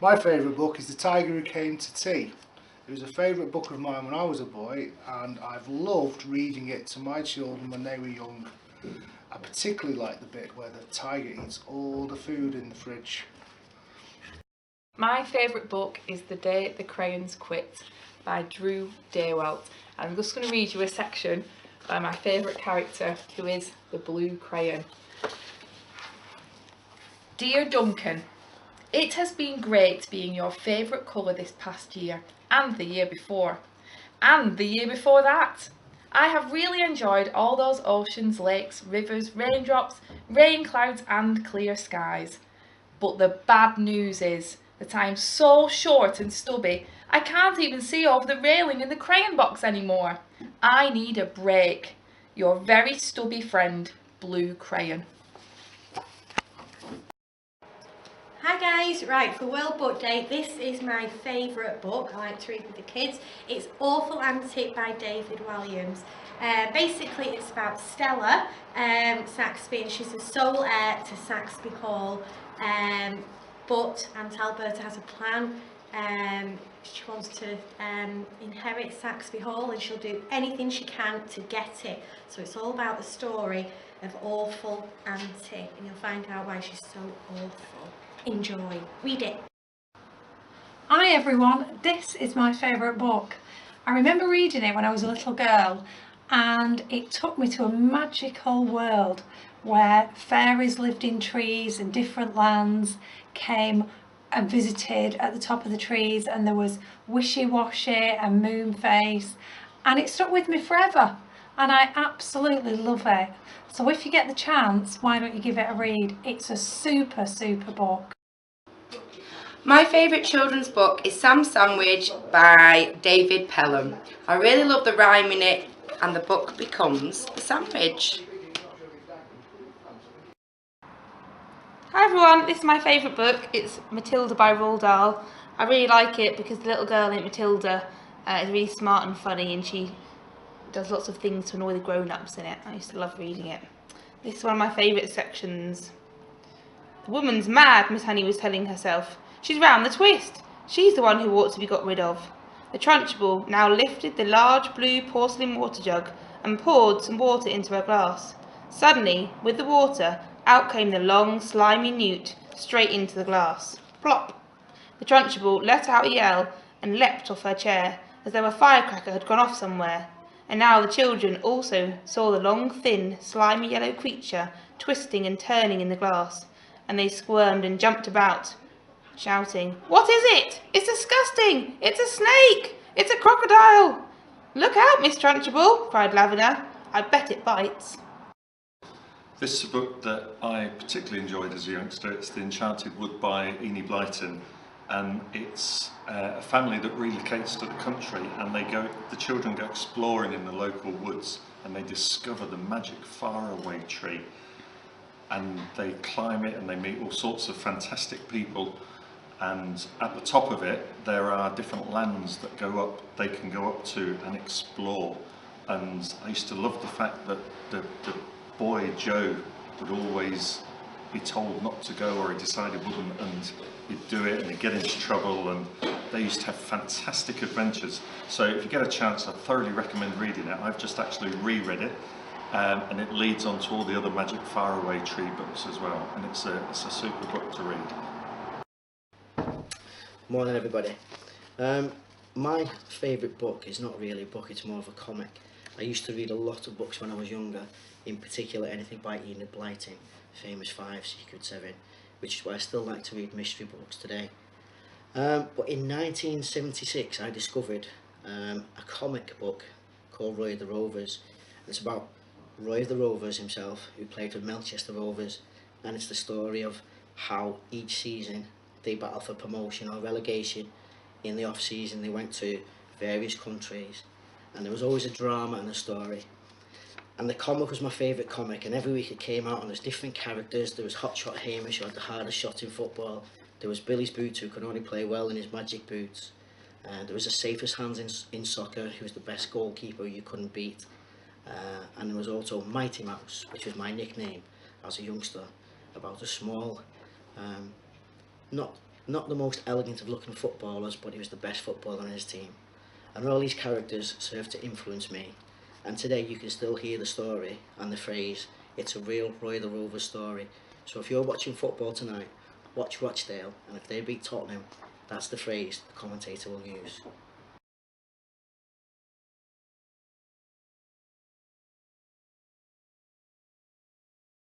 My favourite book is The Tiger Who Came to Tea. It was a favourite book of mine when I was a boy, and I've loved reading it to my children when they were young. I particularly like the bit where the tiger eats all the food in the fridge. My favourite book is The Day the Crayons Quit by Drew Daywalt. I'm just going to read you a section by my favourite character, who is the blue crayon. Dear Duncan, it has been great being your favourite colour this past year, and the year before, and the year before that. I have really enjoyed all those oceans, lakes, rivers, raindrops, rain clouds and clear skies. But the bad news is that I am so short and stubby, I can't even see over the railing in the crayon box anymore. I need a break. Your very stubby friend, Blue Crayon. Hi guys, right, for World Book Day, this is my favourite book. I like to read with the kids. It's Awful Antic by David Walliams. Basically it's about Stella Saxby, and she's the sole heir to Saxby Hall, but Aunt Alberta has a plan. She wants to inherit Saxby Hall, and she'll do anything she can to get it. So it's all about the story of Awful Auntie, and you'll find out why she's so awful. Enjoy. Read it. Hi everyone, this is my favourite book. I remember reading it when I was a little girl, and it took me to a magical world where fairies lived in trees and different lands came and visited at the top of the trees, and there was Wishy-Washy and Moonface, and it stuck with me forever, and I absolutely love it. So if you get the chance, why don't you give it a read? It's a super book. My favourite children's book is Sam Sandwich by David Pelham. I really love the rhyme in it, and the book becomes a sandwich. Hi everyone, this is my favourite book. It's Matilda by Roald Dahl. I really like it because the little girl in Matilda is really smart and funny, and she does lots of things to annoy the grown-ups in it. I used to love reading it. This is one of my favourite sections. The woman's mad, Miss Honey was telling herself. She's round the twist. She's the one who ought to be got rid of. The Trunchbull now lifted the large blue porcelain water jug and poured some water into her glass. Suddenly, with the water, out came the long, slimy newt straight into the glass. Plop! The Trunchbull let out a yell and leapt off her chair, as though a firecracker had gone off somewhere. And now the children also saw the long, thin, slimy yellow creature twisting and turning in the glass, and they squirmed and jumped about, shouting, "What is it? It's disgusting! It's a snake! It's a crocodile!" "Look out, Miss Trunchbull!" cried Lavender. "I bet it bites." This is a book that I particularly enjoyed as a youngster. It's The Enchanted Wood by Enid Blyton, and it's a family that relocates to the country, and the children go exploring in the local woods, and they discover the magic faraway tree, and they climb it and they meet all sorts of fantastic people, and at the top of it there are different lands that they can go up to and explore. And I used to love the fact that the boy Joe would always be told not to go, or he decided he wouldn't, and he'd do it and he'd get into trouble, and they used to have fantastic adventures. So if you get a chance, I thoroughly recommend reading it. I've just actually reread it, and it leads on to all the other Magic Faraway Tree books as well, and it's a super book to read. Morning everybody. My favourite book is not really a book, it's more of a comic. I used to read a lot of books when I was younger, in particular anything by Enid Blyton, Famous 5, Secret 7, which is why I still like to read mystery books today. But in 1976 I discovered a comic book called Roy of the Rovers. It's about Roy of the Rovers himself, who played for Melchester Rovers, and it's the story of how each season they battle for promotion or relegation. In the off season they went to various countries, and there was always a drama and a story. And the comic was my favourite comic, and every week it came out and there's different characters. There was Hotshot Hamish, who had the hardest shot in football. There was Billy's Boots, who could only play well in his magic boots. There was the safest hands in soccer, who was the best goalkeeper you couldn't beat. And there was also Mighty Mouse, which was my nickname as a youngster, about a small, not Not the most elegant of looking footballers, but he was the best footballer on his team. And all these characters served to influence me. And today you can still hear the story and the phrase, "It's a real Roy the Rovers story." So if you're watching football tonight, watch Rochdale, and if they beat Tottenham, that's the phrase the commentator will use.